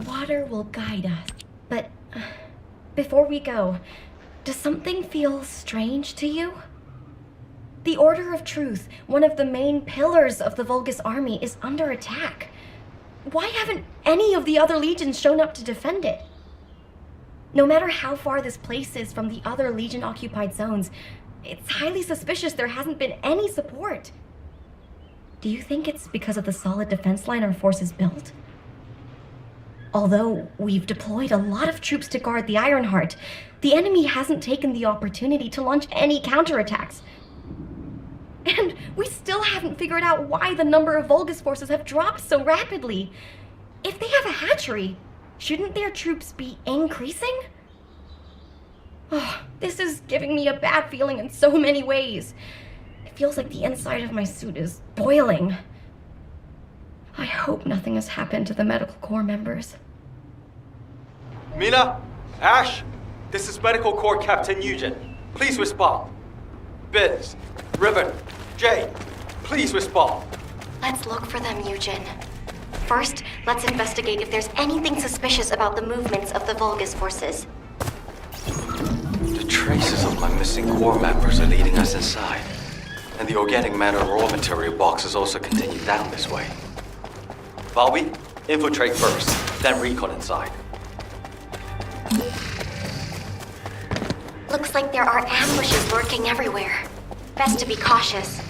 Water will guide us. But before we go, does something feel strange to you? The Order of Truth, one of the main pillars of the Vulgus army, is under attack. Why haven't any of the other legions shown up to defend it? No matter how far this place is from the other Legion-occupied zones, it's highly suspicious there hasn't been any support. Do you think it's because of the solid defense line our forces built? Although we've deployed a lot of troops to guard the Ironheart, the enemy hasn't taken the opportunity to launch any counterattacks. And we still haven't figured out why the number of Vulgus forces have dropped so rapidly. If they have a hatchery, shouldn't their troops be increasing? Oh, this is giving me a bad feeling in so many ways. It feels like the inside of my suit is boiling. I hope nothing has happened to the Medical Corps members. Mina, Ash, this is Medical Corps Captain Eugen. Please respond. Biz, Ribbon, Jay, please respond. Let's look for them, Eugen. First, let's investigate if there's anything suspicious about the movements of the Vulgus forces. The traces of my missing Corps members are leading us inside. And the organic matter raw material boxes also continue down this way. Valby, infiltrate first, then recon inside. Looks like there are ambushes lurking everywhere. Best to be cautious.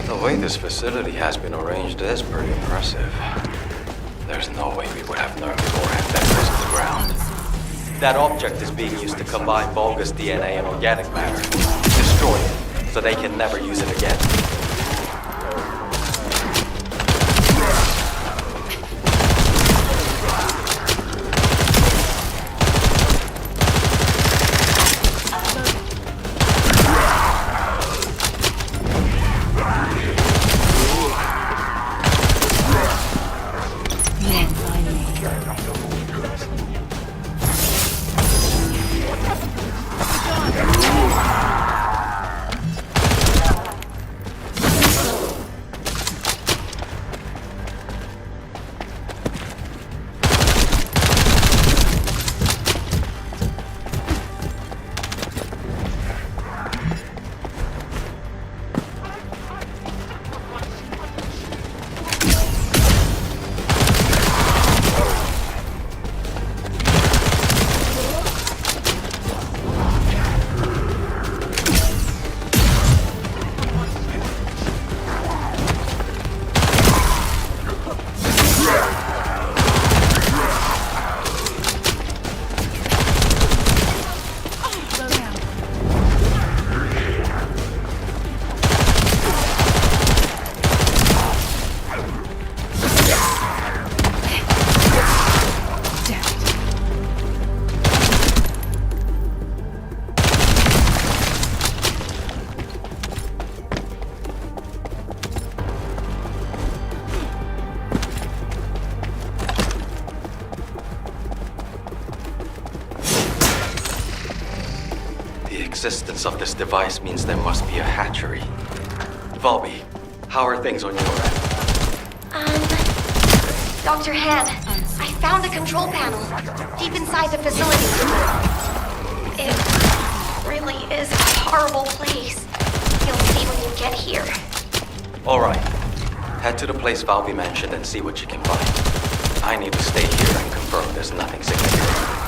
The way this facility has been arranged is pretty impressive. There's no way we would have nerve or have vendors on the ground. That object is being used to combine Vulgus DNA and organic matter. Destroy it, so they can never use it again. The existence of this device means there must be a hatchery. Volby, how are things on your end? Dr. Han, I found a control panel deep inside the facility. It really is a horrible place. You'll see when you get here. Alright. Head to the place Volby mentioned and see what you can find. I need to stay here and confirm there's nothing significant to report.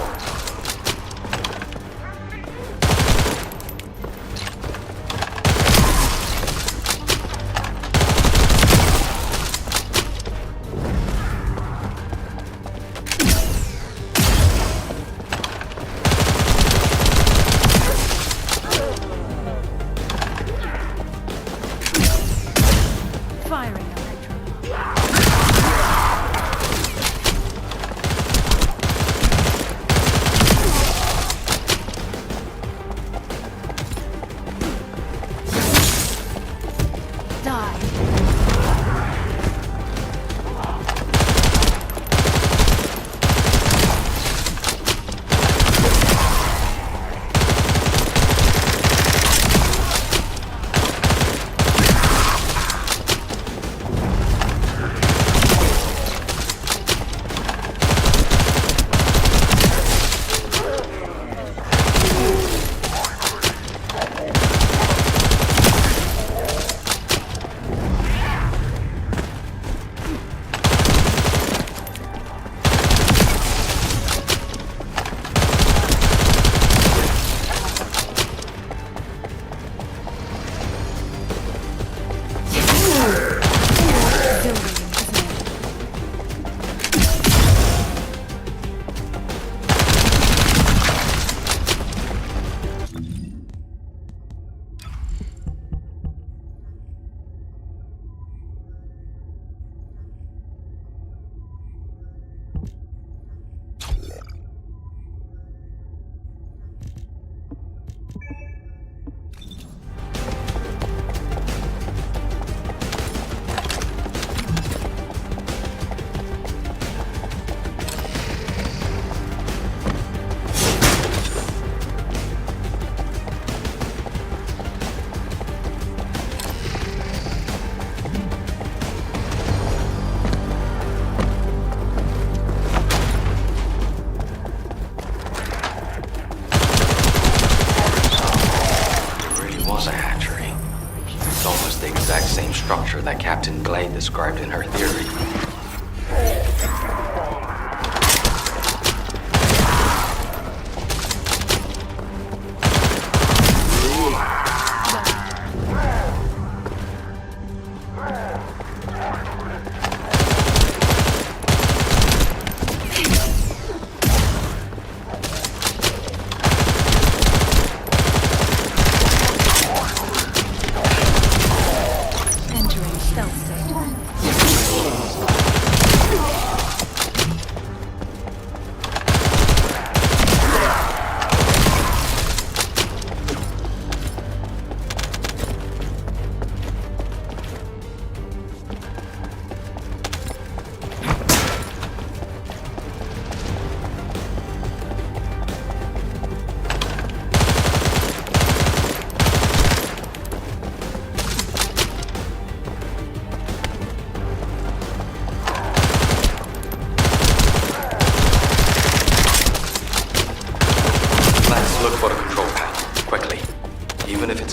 Structure that Captain Glade described in her theory.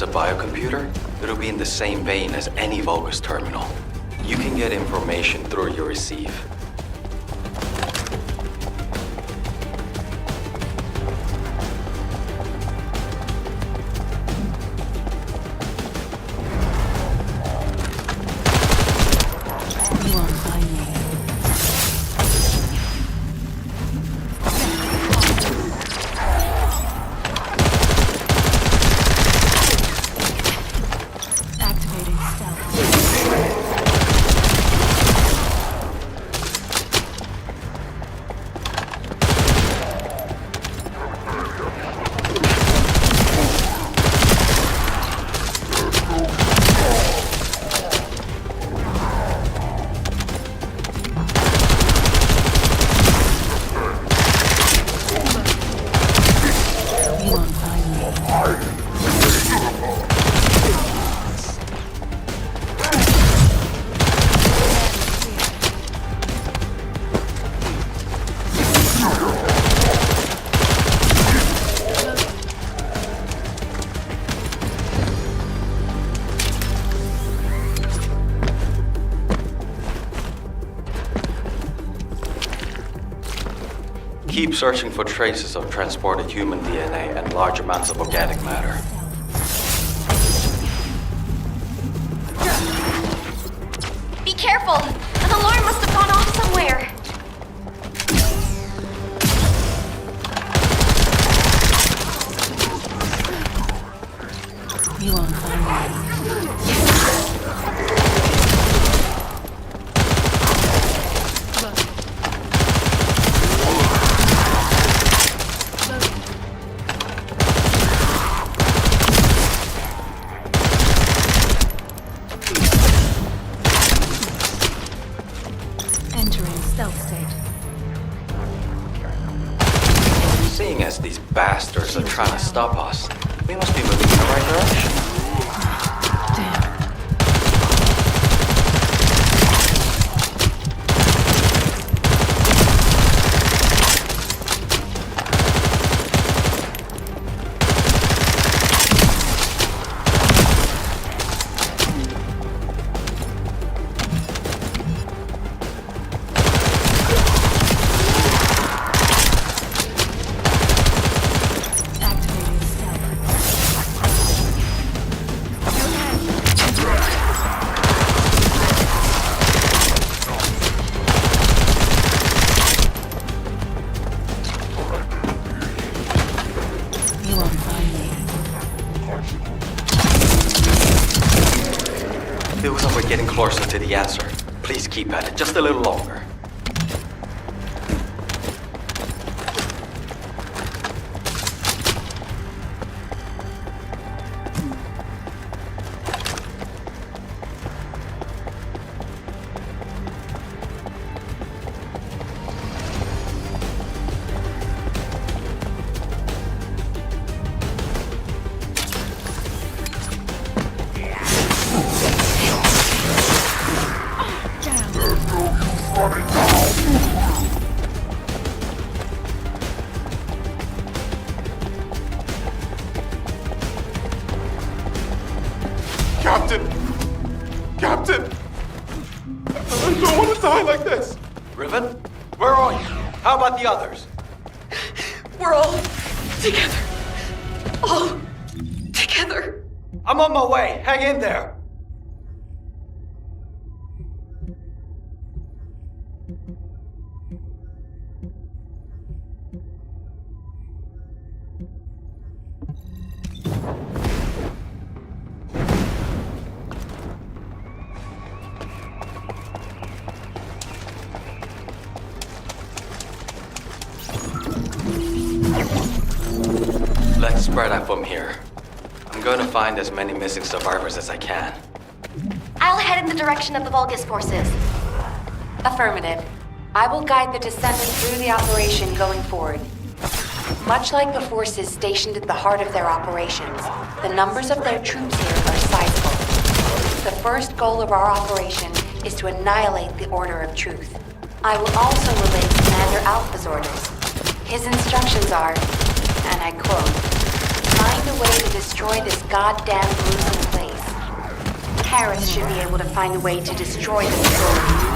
Biocomputer, it'll be in the same vein as any Vulgus terminal. You can get information through your receive. Keep searching for traces of transported human DNA and large amounts of organic matter. Be careful! An alarm must have gone off somewhere! You won't find me. Entering stealth state. Seeing as these bastards are trying to stop us, we must be moving in the right direction. Damn. Activating stealth. You won't find me. Feels like we're getting closer to the answer. Please keep at it just a little longer. Captain! Captain! I don't want to die like this! Riven, where are you? How about the others? We're all together. All together. I'm on my way. Hang in there. Let's spread out from here. I'm going to find as many missing survivors as I can. I'll head in the direction of the Vulgus forces. Affirmative. I will guide the Descendant through the operation going forward. Much like the forces stationed at the heart of their operations, the numbers of their troops here are sizable. The first goal of our operation is to annihilate the Order of Truth. I will also relay Commander Alpha's orders. His instructions are, and I quote, "Find a way to destroy this goddamn gruesome place." Paris should be able to find a way to destroy the facility.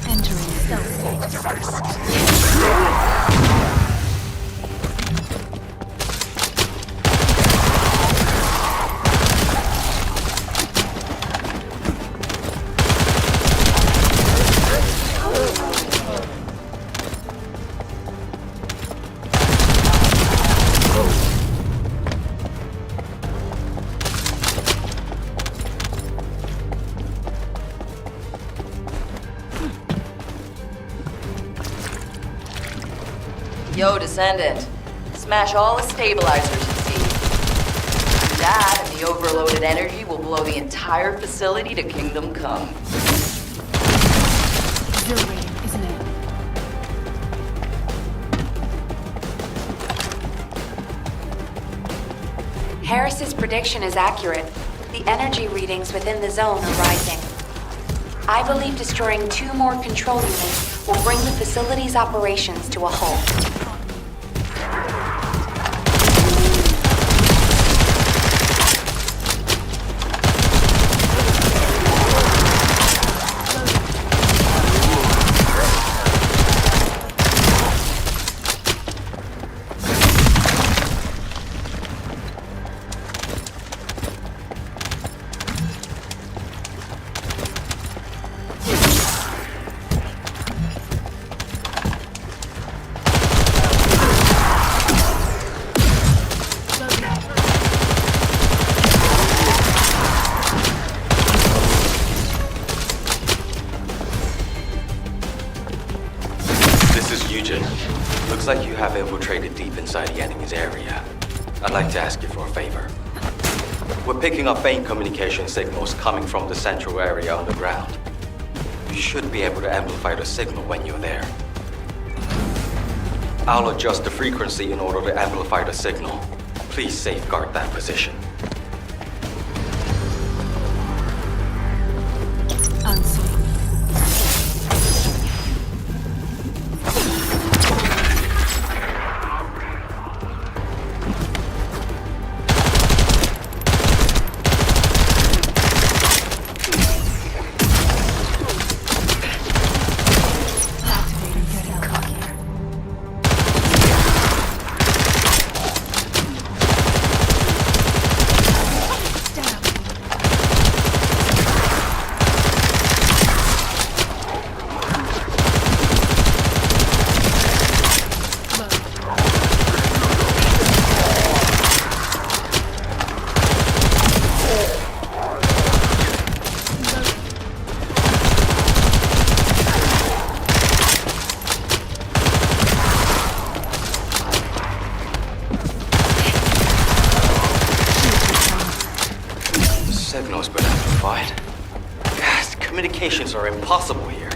Entering stealth state. Yo, Descendant. Smash all the stabilizers you see. Do that, and the overloaded energy will blow the entire facility to kingdom come. Exhilarating, isn't it? Harris's prediction is accurate. The energy readings within the zone are rising. I believe destroying 2 more control units will bring the facility's operations to a halt. Looks like you have infiltrated deep inside the enemy's area. I'd like to ask you for a favor. We're picking up faint communication signals coming from the central area underground. You should be able to amplify the signal when you're there. I'll adjust the frequency in order to amplify the signal. Please safeguard that position. Unseen. Signal's been amplified. Yes, communications are impossible here.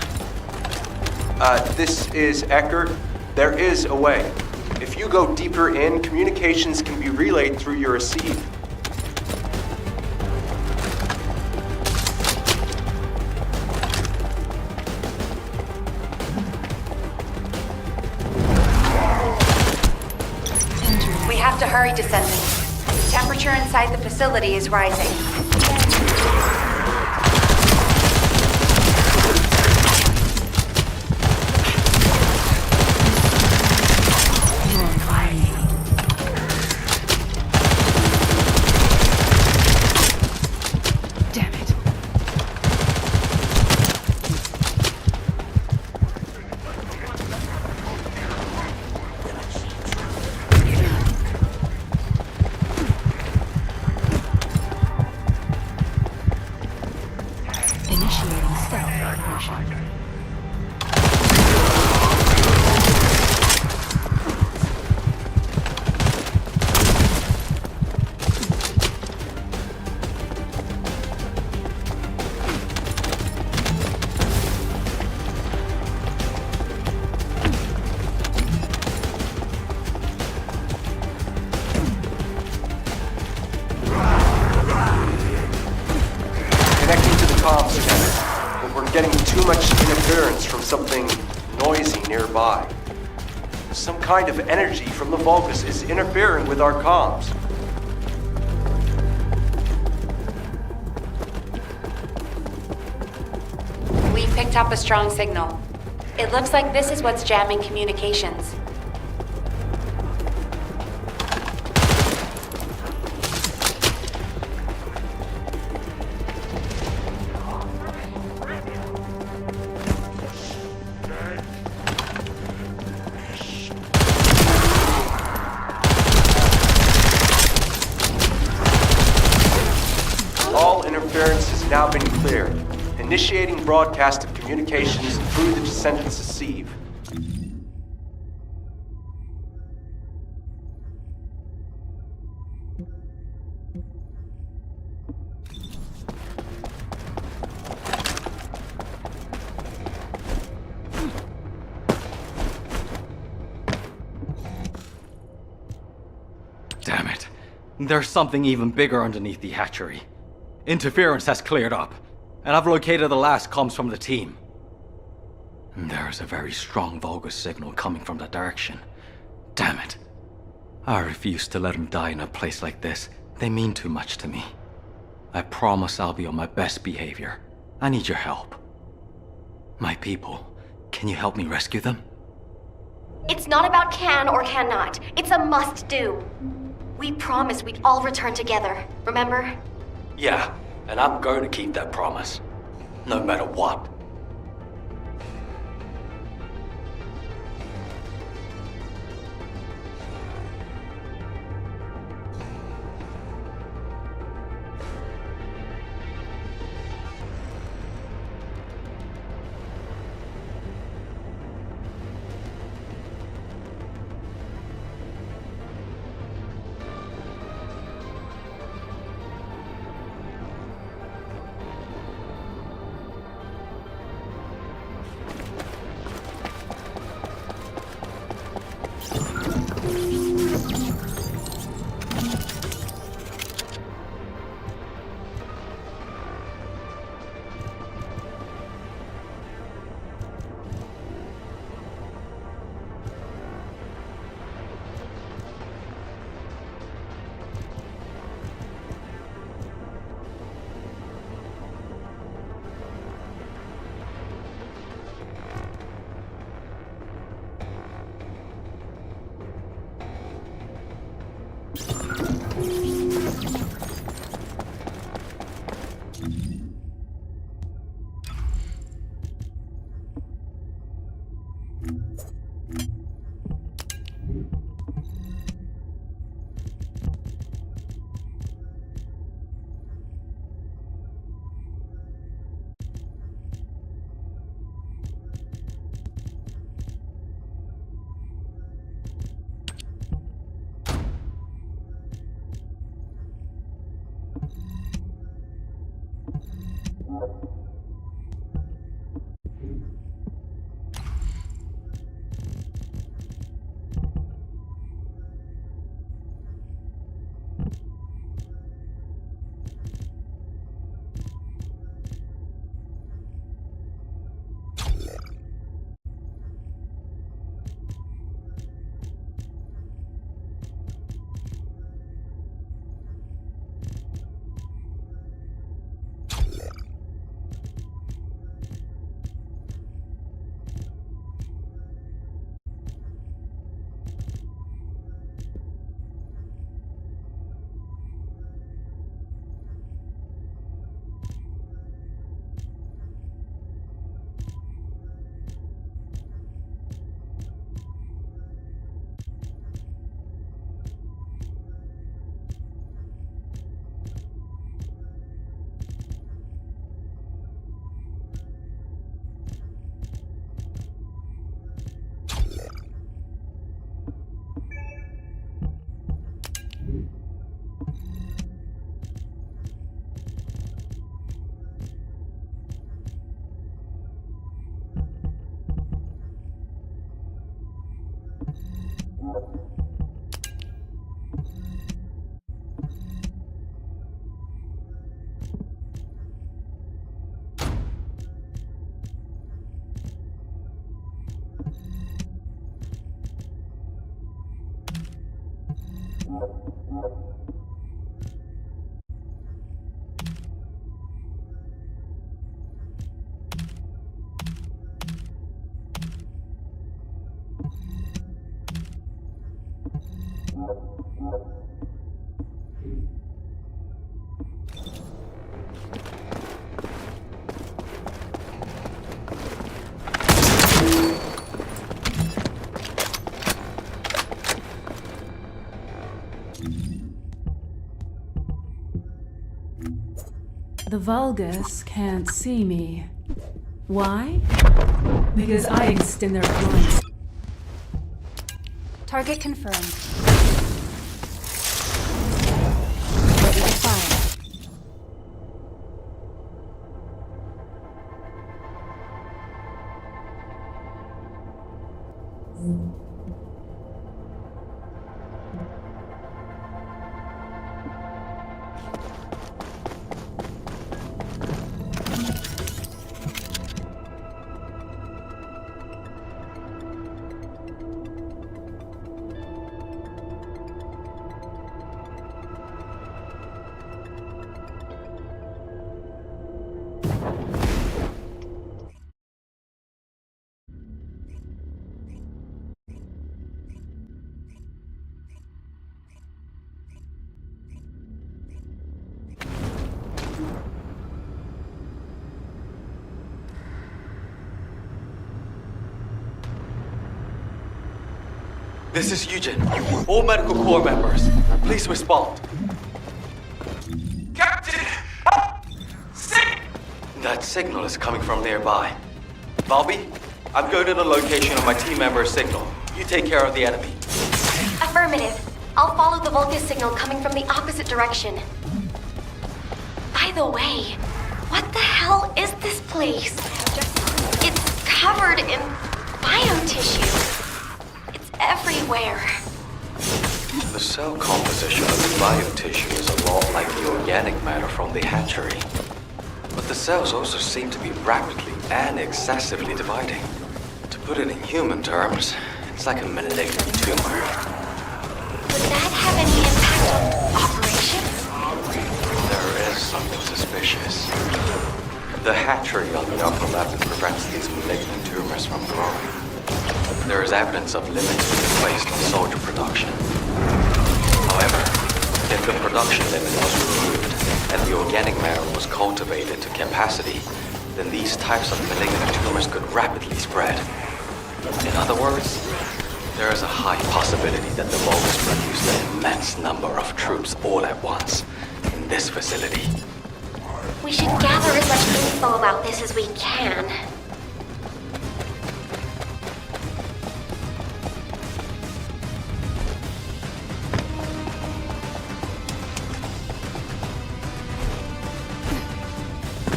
This is Eckert. There is a way. If you go deeper in, communications can be relayed through your receive. We have to hurry, Descendant. The temperature inside the facility is rising. You're on fire. Damn it. Initiating stealth operation. Connecting to the comms center, but we're getting too much interference from something noisy nearby. Some kind of energy from the Vulgus is interfering with our comms. We picked up a strong signal. It looks like this is what's jamming communications. All interference has now been cleared. Initiating broadcast of communications through the Descendant's receive. There's something even bigger underneath the hatchery. Interference has cleared up, and I've located the last comms from the team. There is a very strong Vulgus signal coming from that direction. Damn it. I refuse to let him die in a place like this. They mean too much to me. I promise I'll be on my best behavior. I need your help. My people, can you help me rescue them? It's not about can or cannot. It's a must-do. We promised we'd all return together, remember? Yeah, and I'm going to keep that promise. No matter what. The Vulgus can't see me. Why? Because I exist in their minds. Target confirmed. Ready to fire. This is Eugen. All medical corps members, please respond. Captain! That signal is coming from nearby. Bobby, I'm going to the location of my team member's signal. You take care of the enemy. Affirmative. I'll follow the Vulgus signal coming from the opposite direction. By the way, what the hell is this place? It's covered in biotissue. It's everywhere. The cell composition of the biotissue is a lot like the organic matter from the hatchery. But the cells also seem to be rapidly and excessively dividing. To put it in human terms, it's like a malignant tumor. Would that have any impact on operations? There is something suspicious. The hatchery on the upper left prevents these malignant tumors from growing. There is evidence of limits being placed on soldier production. However, if the production limit was removed and the organic matter was cultivated to capacity, then these types of malignant tumors could rapidly spread. In other words, there is a high possibility that the Vulgus produced an immense number of troops all at once in this facility. We should gather as much info about this as we can.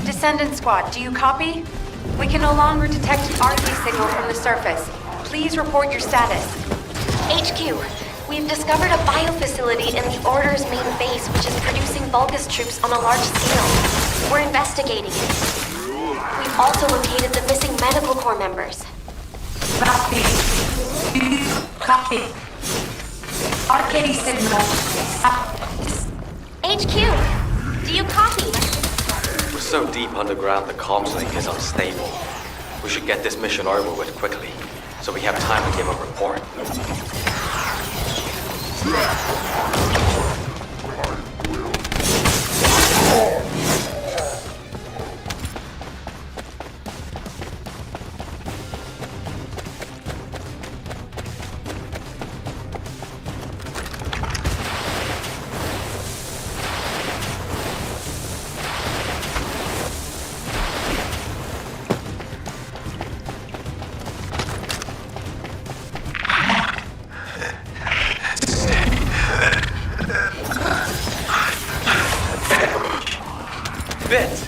Descendant Squad, do you copy? We can no longer detect an RT signal from the surface. Please report your status. HQ, we've discovered a biofacility in the Order's main base which is producing Vulgus troops on a large scale. We're investigating it. We've also located the missing medical corps members. Copy. Copy. RT signal. HQ, do you copy? We're so deep underground the comms link is unstable. We should get this mission over with quickly, so we have time to give a report. Vince,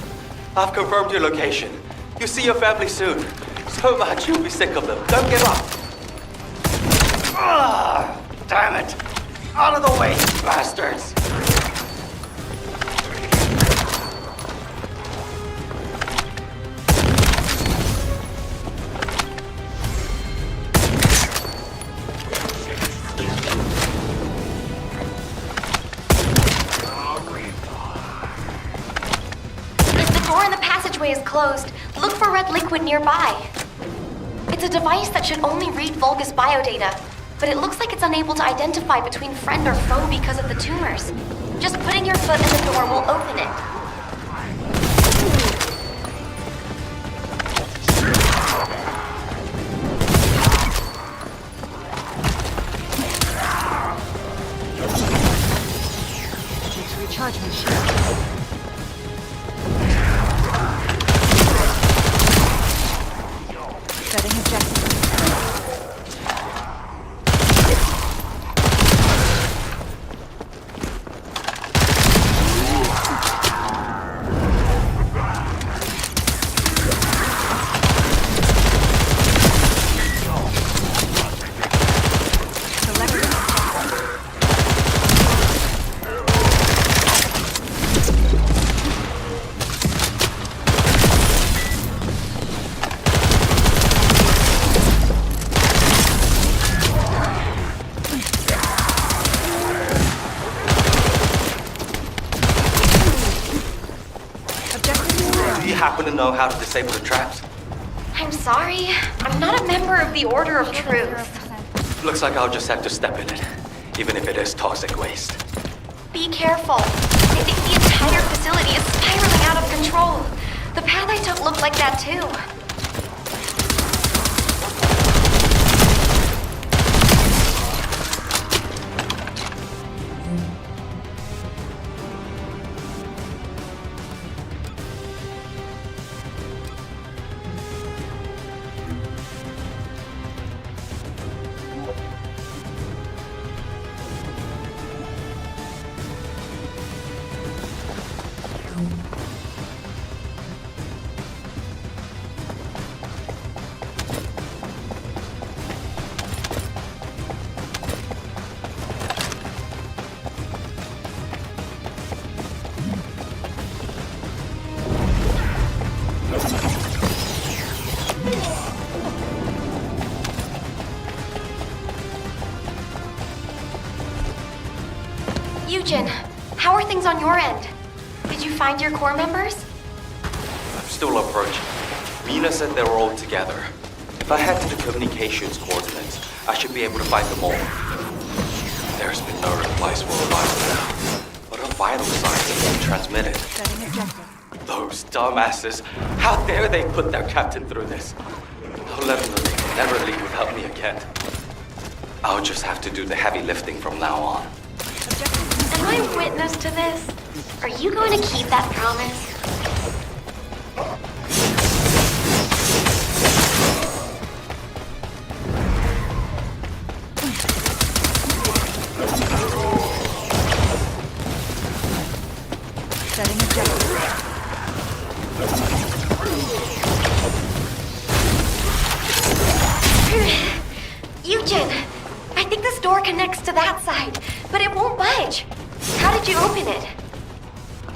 I've confirmed your location. You'll see your family soon. So much you'll be sick of them. Don't give up. Ah, damn it. Out of the way, you bastards. Is closed, look for red liquid nearby. It's a device that should only read Vulgus biodata, but it looks like it's unable to identify between friend or foe because of the tumors. Just putting your foot in the door will open it. Recharge my shield. Setting objective. Happen to know how to disable the traps? I'm sorry. I'm not a member of the Order of Truth. Looks like I'll just have to step in it, even if it is toxic waste. Be careful. I think the entire facility is spiraling out of control. The path I took looked like that too. Eugen, how are things on your end? Did you find your core members? I'm still approaching. Mina said they were all together. If I head to the communications coordinates, I should be able to find them all. There's been no replies for a while now, but our vital signs have been transmitted. Setting objective. Those dumbasses! How dare they put their captain through this? I'll let them know they can never leave without me again. I'll just have to do the heavy lifting from now on. Am I witness to this? Are you going to keep that promise? Setting objective. Eugen, I think this door connects to that side, but it won't budge. How did you open it?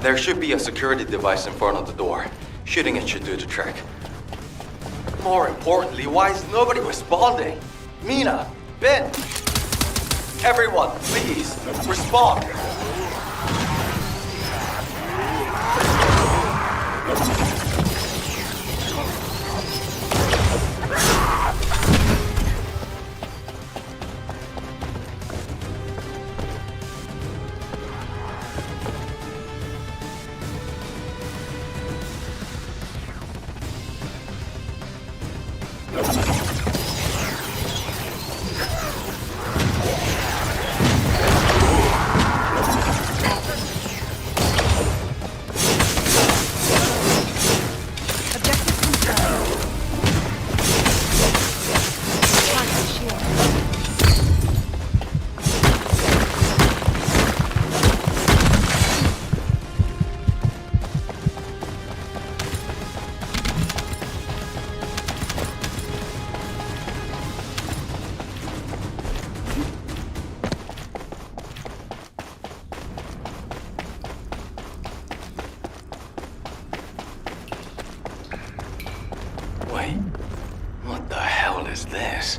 There should be a security device in front of the door. Shooting it should do the trick. More importantly, why is nobody responding? Mina, Ben, everyone, please, respond. Objective confirmed. Target shield. Wait, what the hell is this?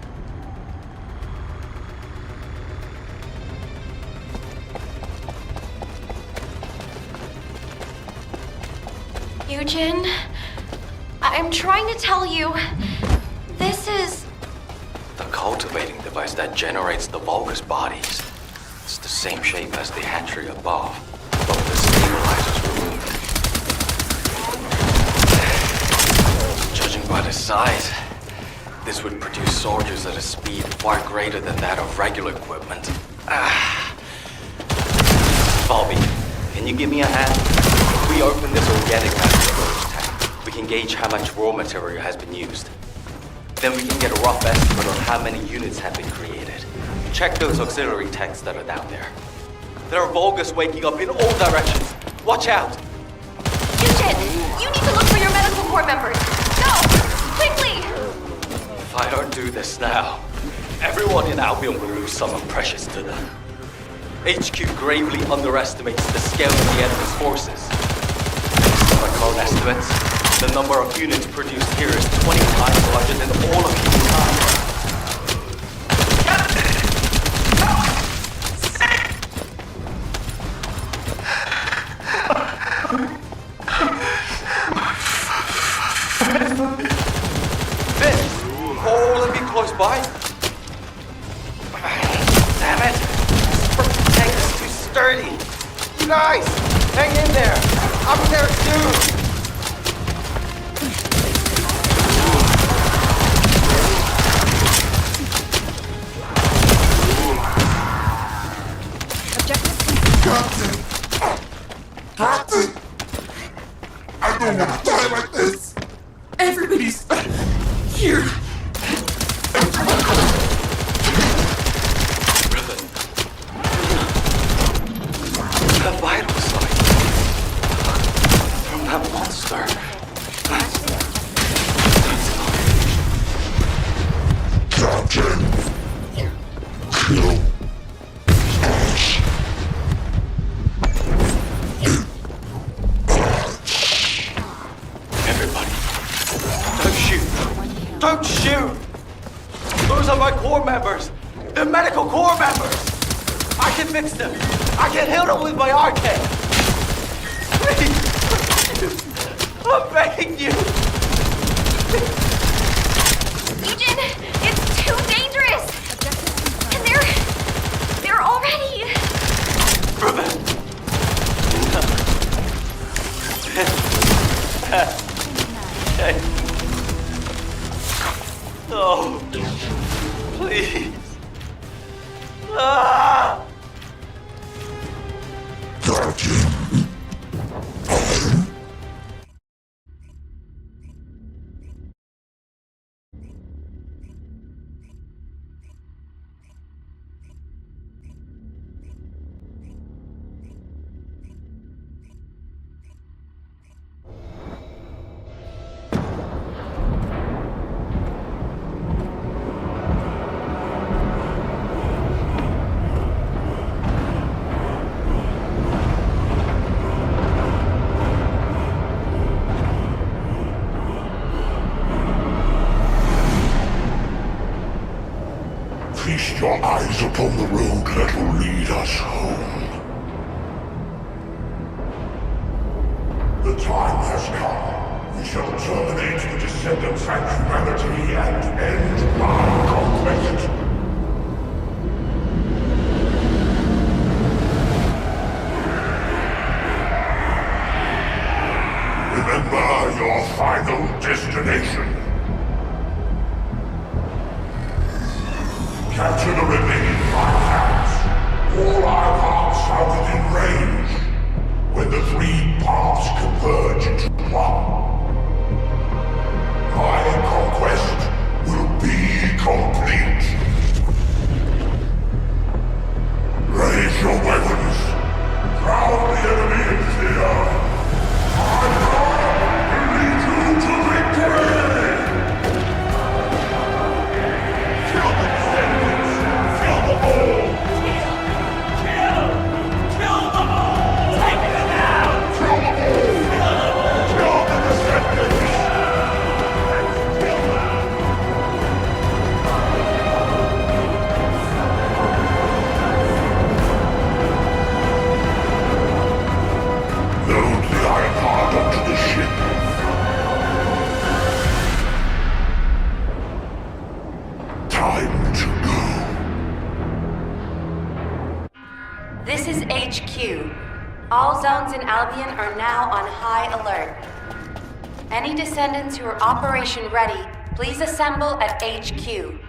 Eugen, I'm trying to tell you, this is... The cultivating device that generates the Vulgus bodies. It's the same shape as the hatchery above, but with the stabilizers removed. Judging by the size, this would produce soldiers at a speed far greater than that of regular equipment. Bobby, can you give me a hand? If we open this organic matter storage tank, we can gauge how much raw material has been used. Then we can get a rough estimate on how many units have been created. Check those auxiliary tanks that are down there. There are Vulgus waking up in all directions. Watch out! Eugen, you need to look for your medical corps members. Go! Quickly! If I don't do this now, everyone in Albion will lose someone precious to them. HQ gravely underestimates the scale of the enemy's forces. Based on my current estimates, the number of units produced here is 20 times larger than all of humankind. Vince, all of you close by? Damn it! This tank is too sturdy. You guys, hang in there. I'm there too. Captain! I don't want to die like this! Everybody's here. The vital sign from that monster. Captain! Kill. Everybody, don't shoot. Don't shoot! Those are my corps members! The medical corps members! I can fix them! I can heal them with my arcade! Please! I'm begging you! Legion, it's too dangerous! And they're already... Okay. No. Please. Ah! Feast your eyes upon the road that will lead us home. The time has come. We shall terminate the Descendants and humanity and end our conquest. Remember your final destination. Capture the remaining 5 paths. All our paths are within range. When the 3 paths converge into one, my conquest will be complete. Raise your weapons. Drown the enemy in fear. My power will lead you to victory! This is HQ. All zones in Albion are now on high alert. Any Descendants who are operation ready, please assemble at HQ.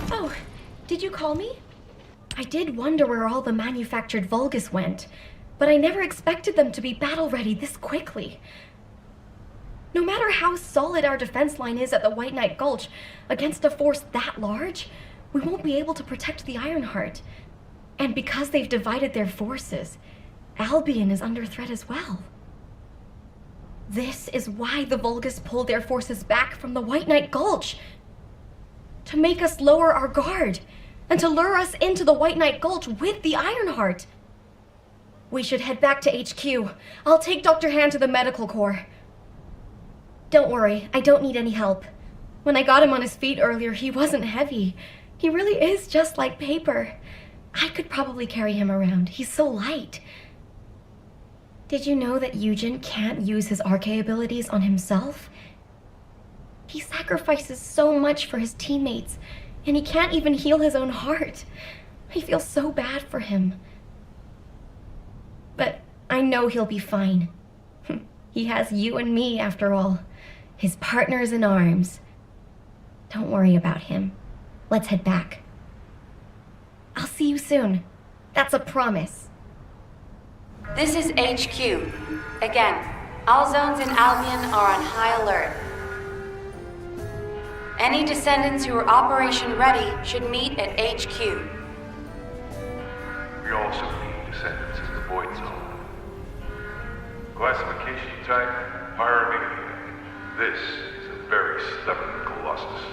Oh, did you call me? I did wonder where all the manufactured Vulgus went, but I never expected them to be battle-ready this quickly. No matter how solid our defense line is at the White Knight Gulch, against a force that large, we won't be able to protect the Ironheart. And because they've divided their forces, Albion is under threat as well. This is why the Vulgus pulled their forces back from the White Knight Gulch. To make us lower our guard, and to lure us into the White Knight Gulch with the Ironheart. We should head back to HQ. I'll take Dr. Han to the medical corps. Don't worry, I don't need any help. When I got him on his feet earlier, he wasn't heavy. He really is just like paper. I could probably carry him around. He's so light. Did you know that Eugen can't use his Arche abilities on himself? He sacrifices so much for his teammates, and he can't even heal his own heart. I feel so bad for him. But I know he'll be fine. He has you and me, after all. His partners in arms. Don't worry about him. Let's head back. I'll see you soon. That's a promise. This is HQ. Again, all zones in Albion are on high alert. Any Descendants who are operation ready should meet at HQ. We also need Descendants in the Void Zone. Classification type, Pyramid. This is a very stubborn Colossus.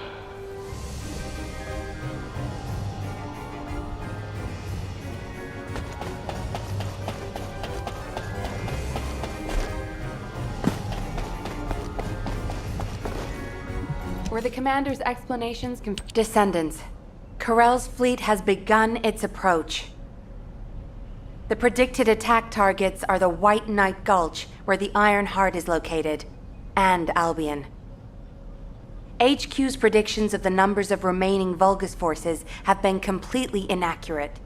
Were the commander's explanations Descendants, Corell's fleet has begun its approach. The predicted attack targets are the White Knight Gulch, where the Iron Heart is located, and Albion. HQ's predictions of the numbers of remaining Vulgus forces have been completely inaccurate.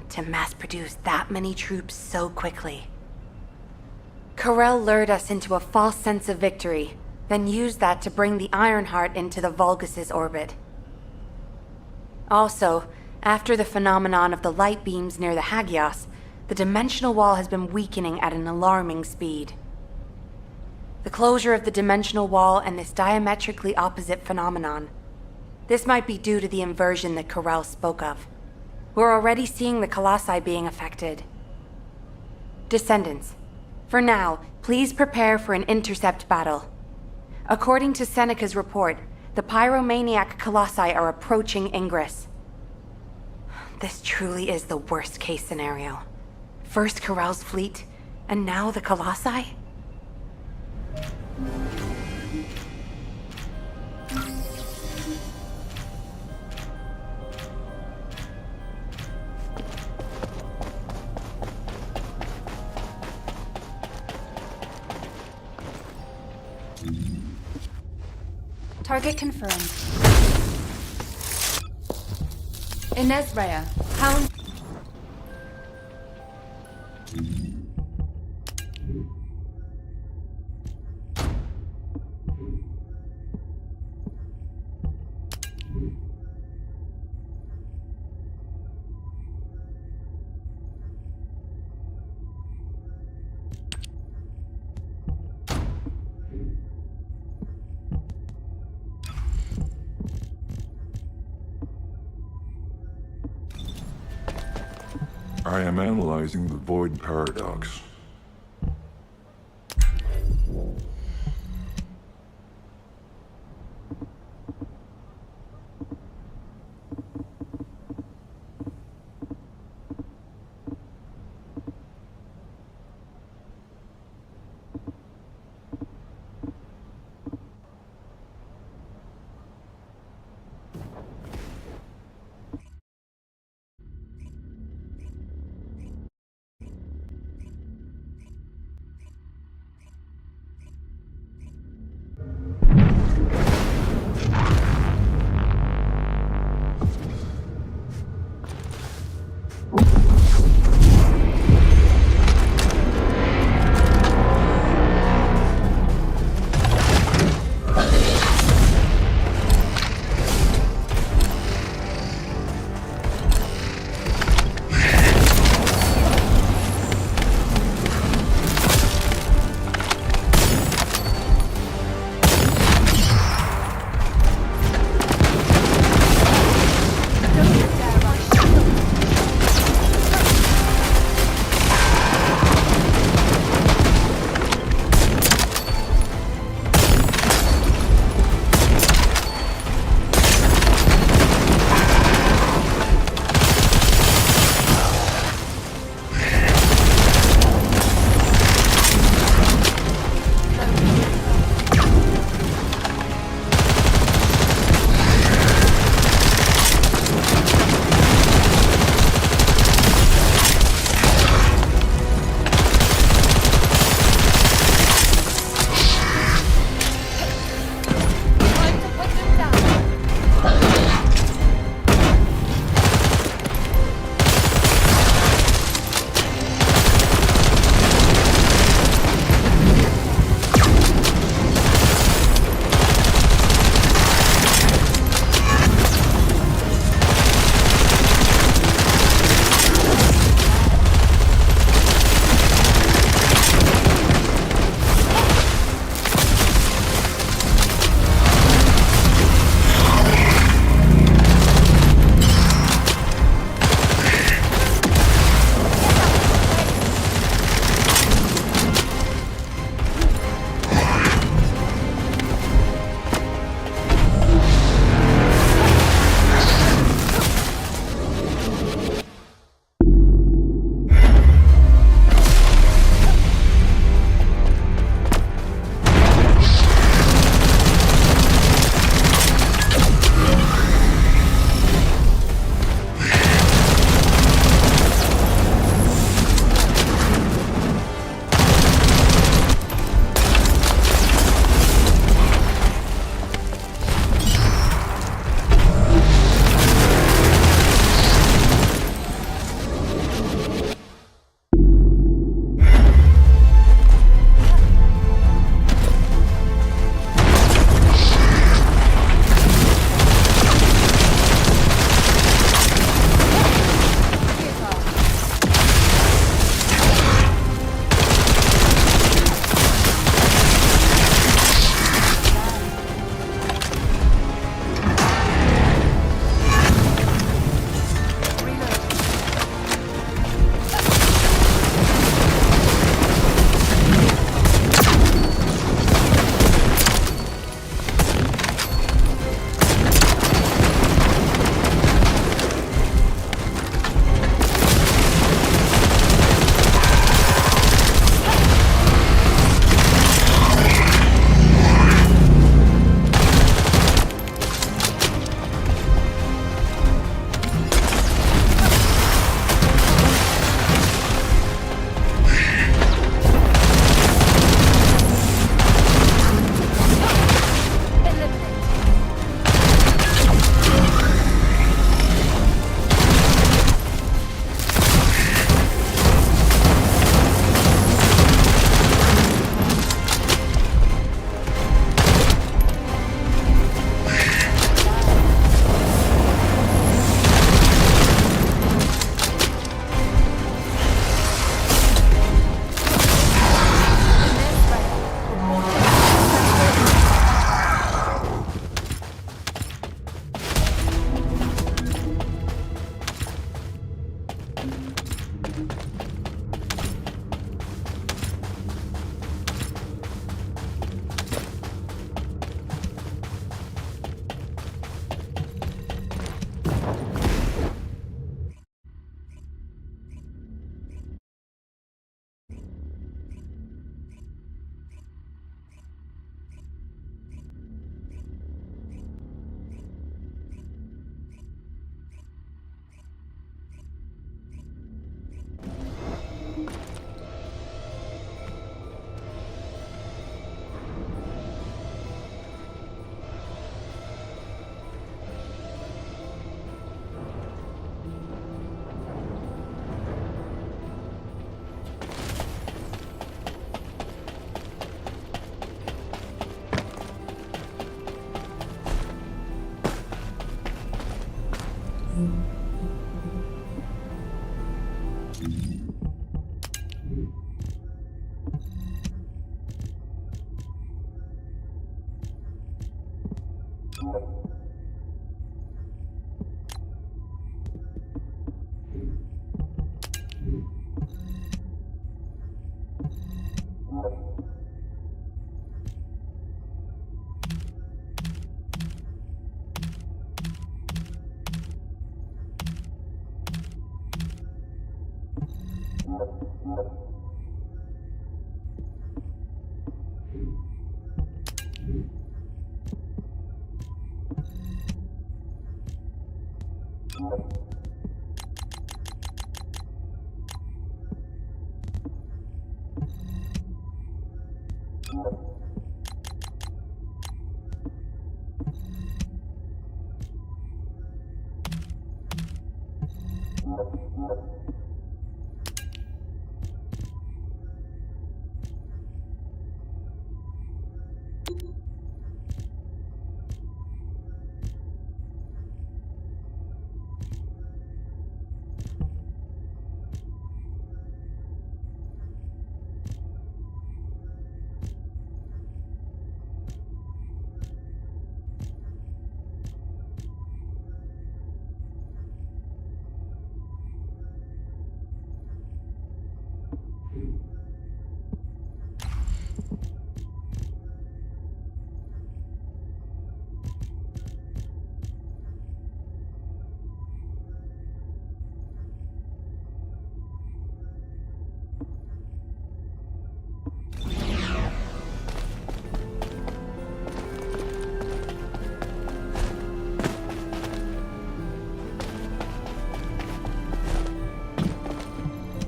To mass-produce that many troops so quickly. Corell lured us into a false sense of victory, then used that to bring the Ironheart into the Vulgus' orbit. Also, after the phenomenon of the light beams near the Hagios, the dimensional wall has been weakening at an alarming speed. The closure of the dimensional wall and this diametrically opposite phenomenon. This might be due to the inversion that Corell spoke of. We're already seeing the Colossi being affected. Descendants, for now, please prepare for an intercept battle. According to Seneca's report, the pyromaniac Colossi are approaching Ingress. This truly is the worst-case scenario. First Corell's fleet, and now the Colossi? Target confirmed. Inez Rhea, Hound. I am analyzing the void paradox.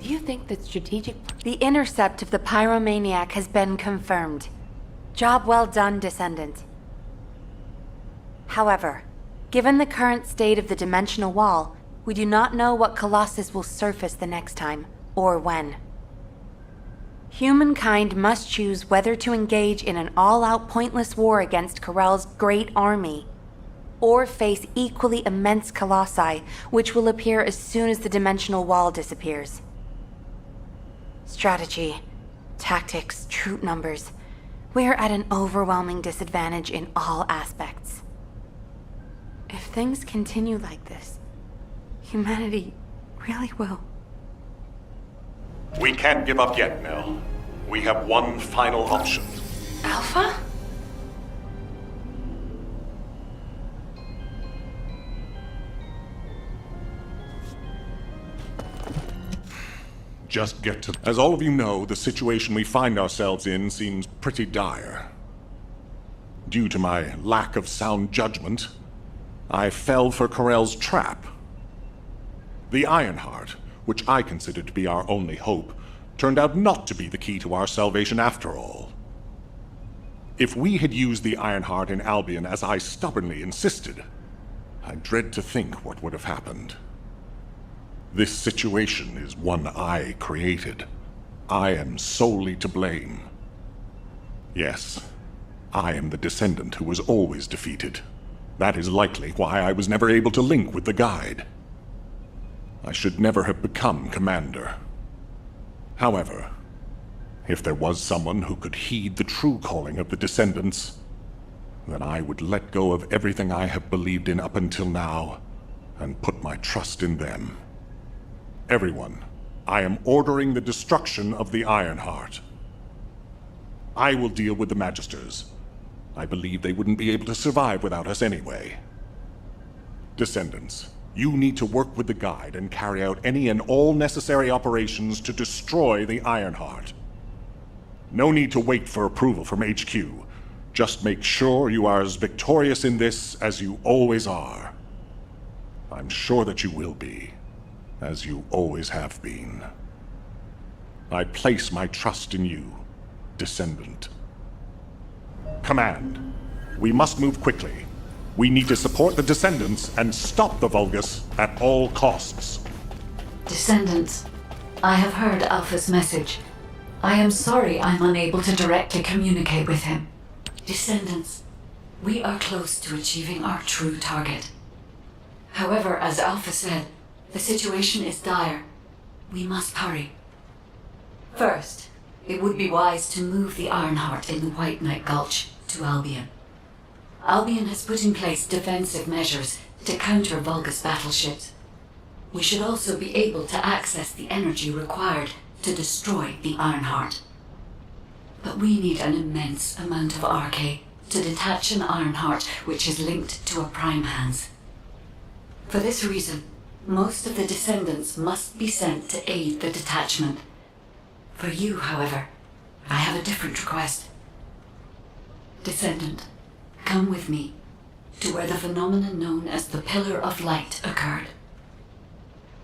Do you think that strategic... The intercept of the pyromaniac has been confirmed. Job well done, Descendant. However, given the current state of the dimensional wall, we do not know what Colossus will surface the next time, or when. Humankind must choose whether to engage in an all-out pointless war against Corell's great army, or face equally immense colossi, which will appear as soon as the dimensional wall disappears. Strategy, tactics, troop numbers. We are at an overwhelming disadvantage in all aspects. If things continue like this, humanity really will. We can't give up yet, Nell. We have one final option. Alpha? Just get to... As all of you know, the situation we find ourselves in seems pretty dire. Due to my lack of sound judgment, I fell for Corell's trap. The Ironheart, which I considered to be our only hope, turned out not to be the key to our salvation after all. If we had used the Ironheart in Albion as I stubbornly insisted, I dread to think what would have happened. This situation is one I created. I am solely to blame. Yes, I am the Descendant who was always defeated. That is likely why I was never able to link with the Guide. I should never have become Commander. However, if there was someone who could heed the true calling of the Descendants, then I would let go of everything I have believed in up until now and put my trust in them. Everyone, I am ordering the destruction of the Ironheart. I will deal with the Magisters. I believe they wouldn't be able to survive without us anyway. Descendants, you need to work with the Guide and carry out any and all necessary operations to destroy the Ironheart. No need to wait for approval from HQ. Just make sure you are as victorious in this as you always are. I'm sure that you will be, as you always have been. I place my trust in you, Descendant. Command, we must move quickly. We need to support the Descendants and stop the Vulgus at all costs. Descendants, I have heard Alpha's message. I am sorry I'm unable to directly communicate with him. Descendants, we are close to achieving our true target. However, as Alpha said, the situation is dire. We must hurry. First, it would be wise to move the Ironheart in the White Knight Gulch to Albion. Albion has put in place defensive measures to counter Vulgus battleships. We should also be able to access the energy required to destroy the Ironheart. but we need an immense amount of RK to detach an Ironheart which is linked to a Prime Hands. For this reason, most of the Descendants must be sent to aid the detachment. For you, however, I have a different request. Descendant, come with me to where the phenomenon known as the Pillar of Light occurred.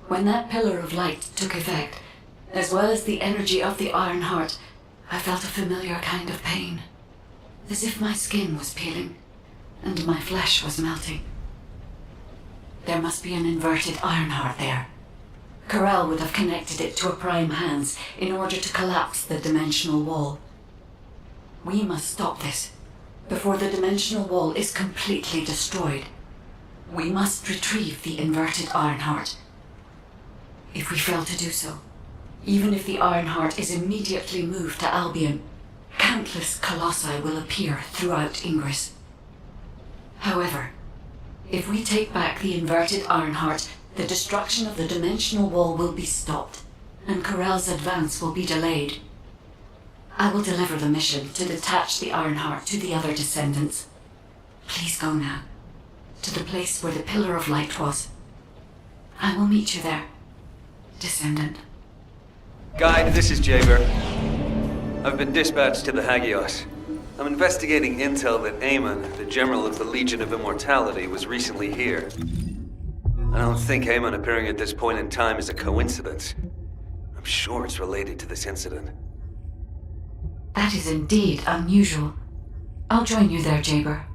When that Pillar of Light took effect, as well as the energy of the Ironheart, I felt a familiar kind of pain, as if my skin was peeling and my flesh was melting. There must be an inverted Ironheart there. Corel would have connected it to a Prime Hands in order to collapse the dimensional wall. We must stop this before the dimensional wall is completely destroyed. We must retrieve the inverted Ironheart. If we fail to do so, even if the Ironheart is immediately moved to Albion, countless colossi will appear throughout Ingress. However, if we take back the inverted Ironheart, the destruction of the dimensional wall will be stopped, and Corel's advance will be delayed. I will deliver the mission to detach the Ironheart to the other Descendants. Please go now, to the place where the Pillar of Light was. I will meet you there, Descendant. Guide, this is Jaber. I've been dispatched to the Hagios. I'm investigating intel that Amon, the General of the Legion of Immortality, was recently here. I don't think Amon appearing at this point in time is a coincidence. I'm sure it's related to this incident. That is indeed unusual. I'll join you there, Jaber.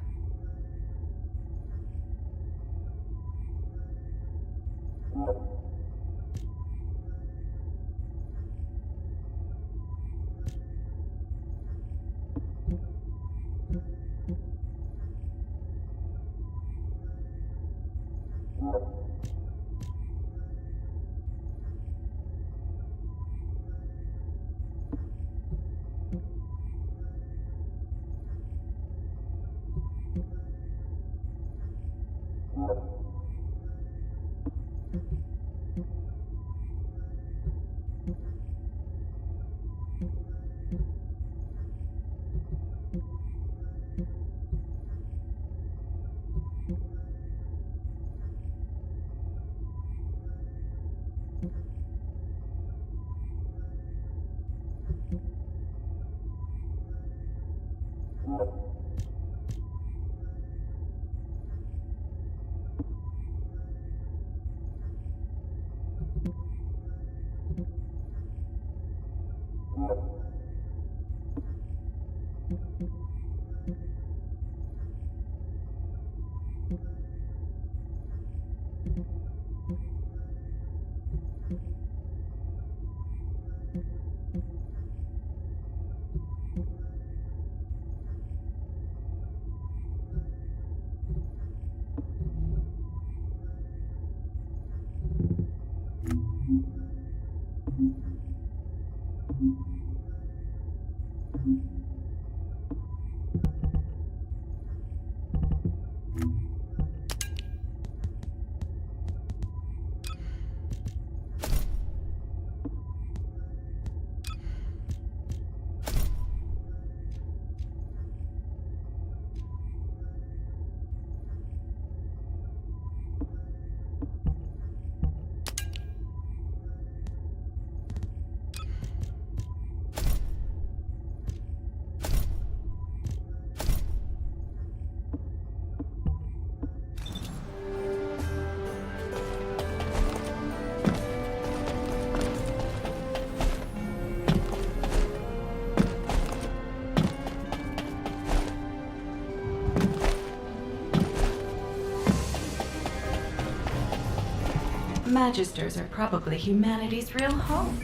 Magisters are probably humanity's real home,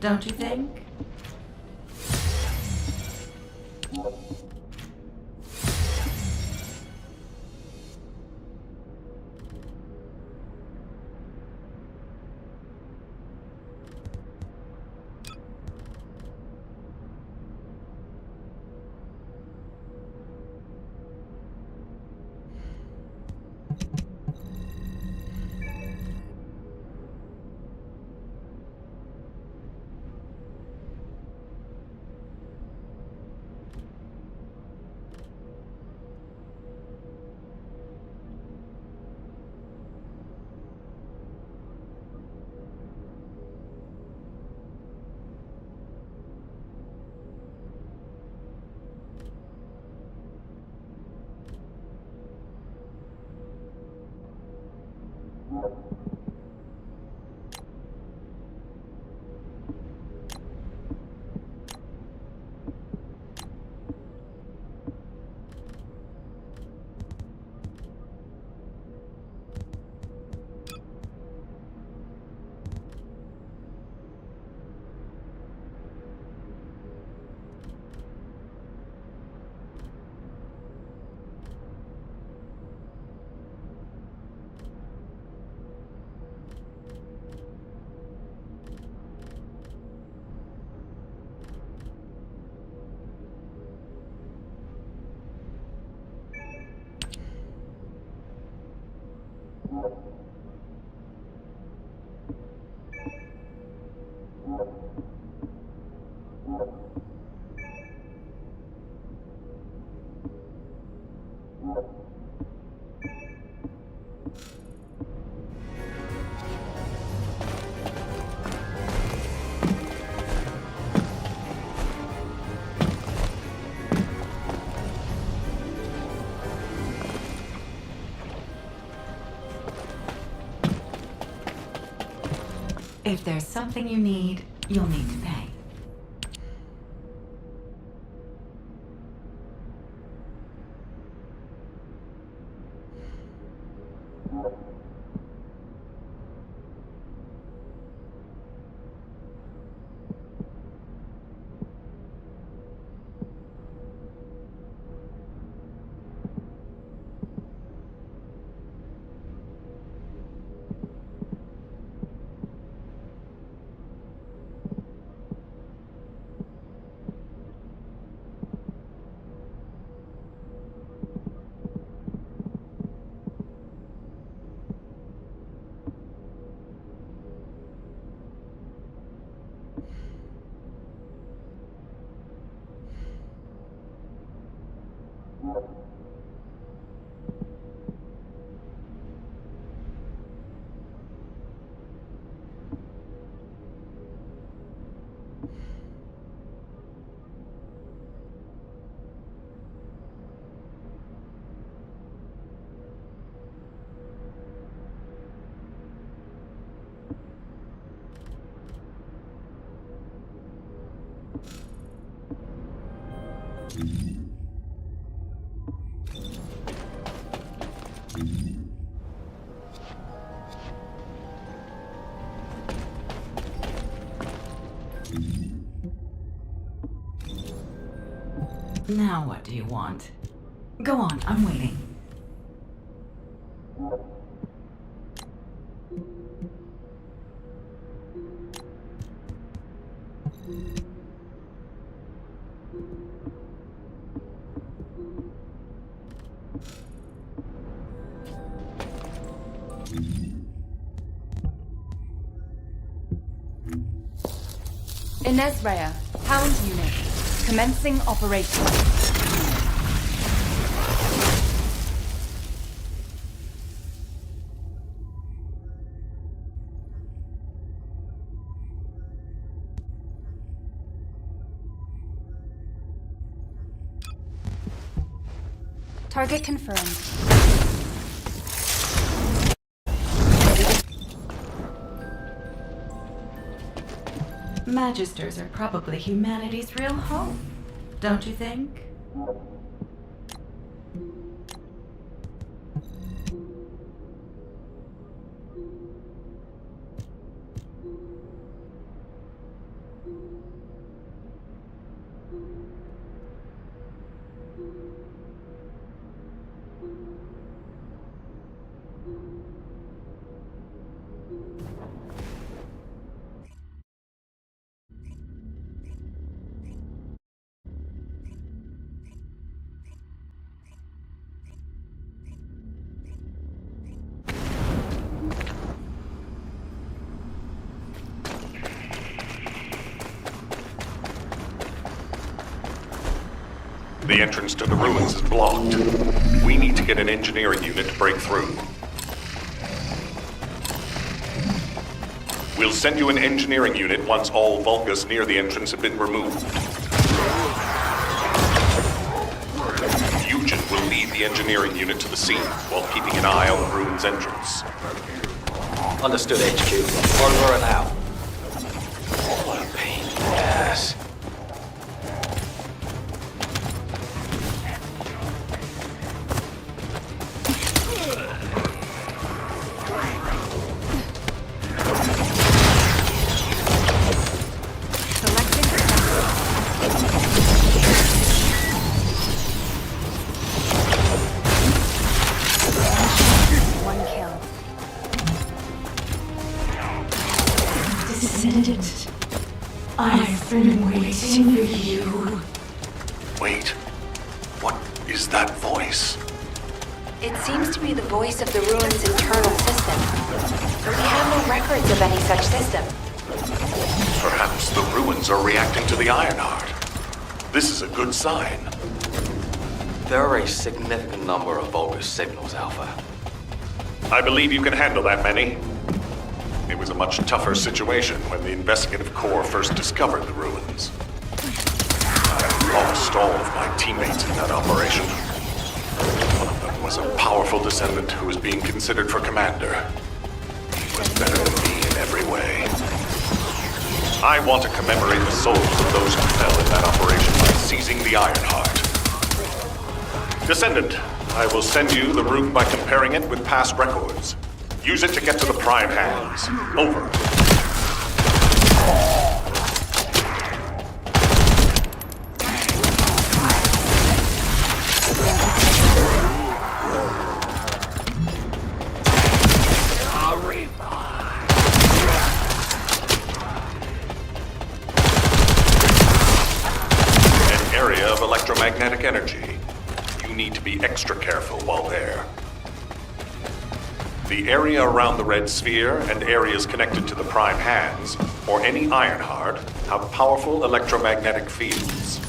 don't you think? If there's something you need, you'll need to pay. Now what do you want? Go on, I'm waiting. Inez Rhea, Hound Unit. Commencing operation. Target confirmed. Magisters are probably humanity's real home, don't you think? The entrance to the ruins is blocked. We need to get an engineering unit to break through. We'll send you an engineering unit once all Vulgus near the entrance have been removed. Fusion will lead the engineering unit to the scene while keeping an eye on the ruins entrance. Understood, HQ. Over and out. What a pain in the ass. Descendant, I've been waiting for you. Wait. What is that voice? It seems to be the voice of the ruins' internal system. But we have no records of any such system. Perhaps the ruins are reacting to the Ironheart. This is a good sign. There are a significant number of Vulgus signals, Alpha. I believe you can handle that many. It was a much tougher situation when the Investigative Corps first discovered the ruins. I lost all of my teammates in that operation. One of them was a powerful descendant who was being considered for commander. He was better than me in every way. I want to commemorate the souls of those who fell in that operation by seizing the Ironheart. Descendant, I will send you the route by comparing it with past records. Use it to get to the Prime Hands. Over. An area of electromagnetic energy. You need to be extra careful while there. The area around the red sphere and areas connected to the Prime Hands, or any Ironheart, have powerful electromagnetic fields.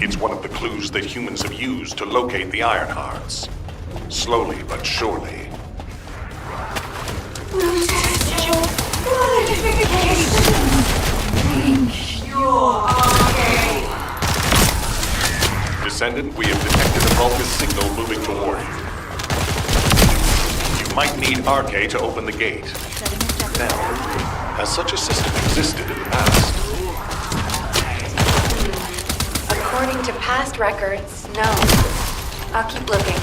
It's one of the clues that humans have used to locate the Ironhearts. Slowly but surely. Descendant, we have detected a Vulgus signal moving toward you. You might need RK to open the gate. Now, has such a system existed in the past? According to past records, no. I'll keep looking.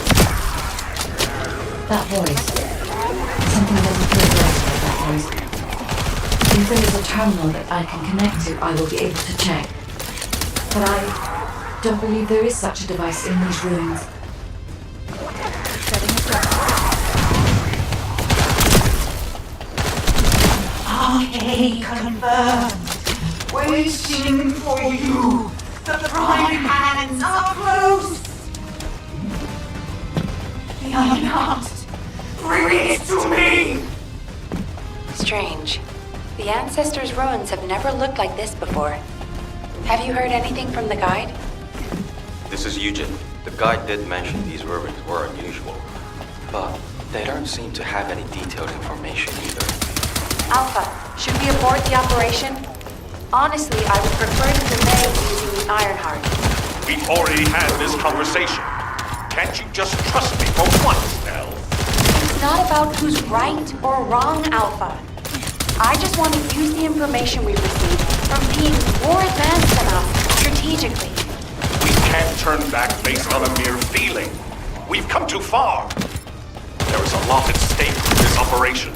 That voice. Something doesn't feel right about that voice. If there is a terminal that I can connect to, I will be able to check. But I don't believe there is such a device in these ruins. Okay, confirmed. Waiting for you. The Prime Hands are close. The Ironheart. Bring it to me. Strange. The Ancestors' ruins have never looked like this before. Have you heard anything from the guide? This is Eugen. The guide did mention these ruins were unusual, but they don't seem to have any detailed information either. Alpha, should we abort the operation? Honestly, I would prefer to delay using the Ironheart. We've already had this conversation. Can't you just trust me for once, Nell? It's not about who's right or wrong, Alpha. I just want to use the information we received from being more advanced than us strategically. We can't turn back based on a mere feeling. We've come too far. There is a lot at stake with this operation.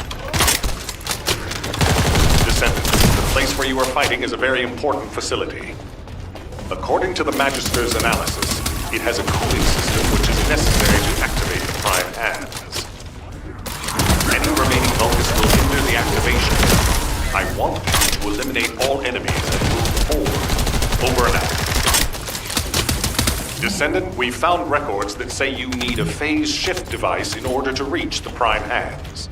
Descendant, the place where you are fighting is a very important facility. According to the Magister's analysis, it has a cooling system which is necessary to activate the Prime Hands. Any remaining Vulgus will hinder the activation. I want you to eliminate all enemies and move forward. Over and out. Descendant, we found records that say you need a phase shift device in order to reach the Prime Hands.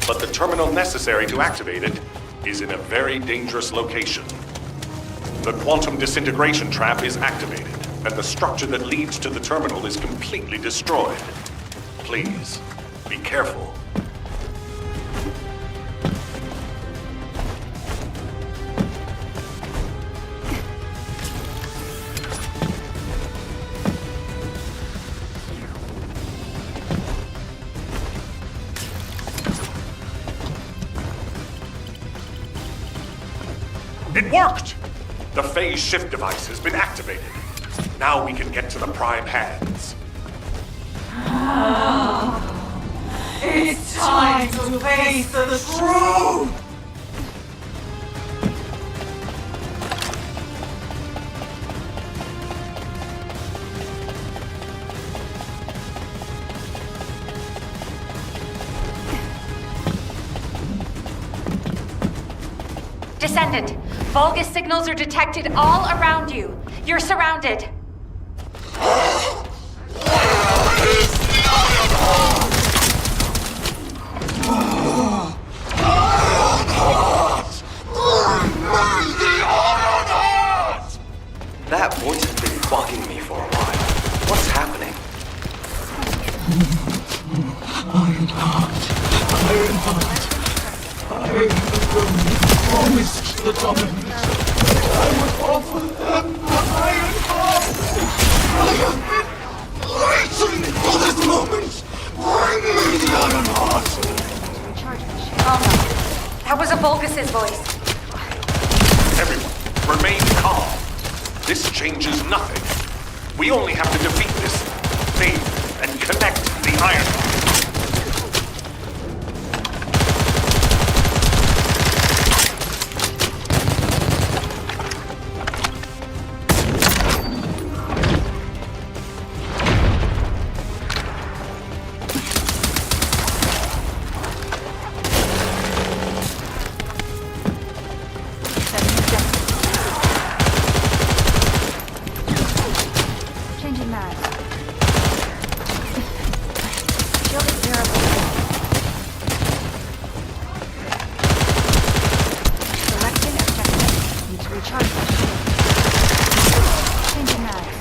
But the terminal necessary to activate it is in a very dangerous location. The quantum disintegration trap is activated, and the structure that leads to the terminal is completely destroyed. Please, be careful. It worked! The phase shift device has been activated. Now we can get to the Prime Hands. It's time to face the truth! Descendant, Vulgus signals are detected all around you. You're surrounded. That voice has been bugging me for a while. What's happening? I promised the dominant I would offer them the Ironheart. I have been waiting for this moment. Bring me the Ironheart. Oh no. That was a Vulgus's voice. This changes nothing. We only have to defeat this thing and connect the Ironheart. Changing that. Shield is zero. Selecting objective. Need to recharge my shield. Changing that.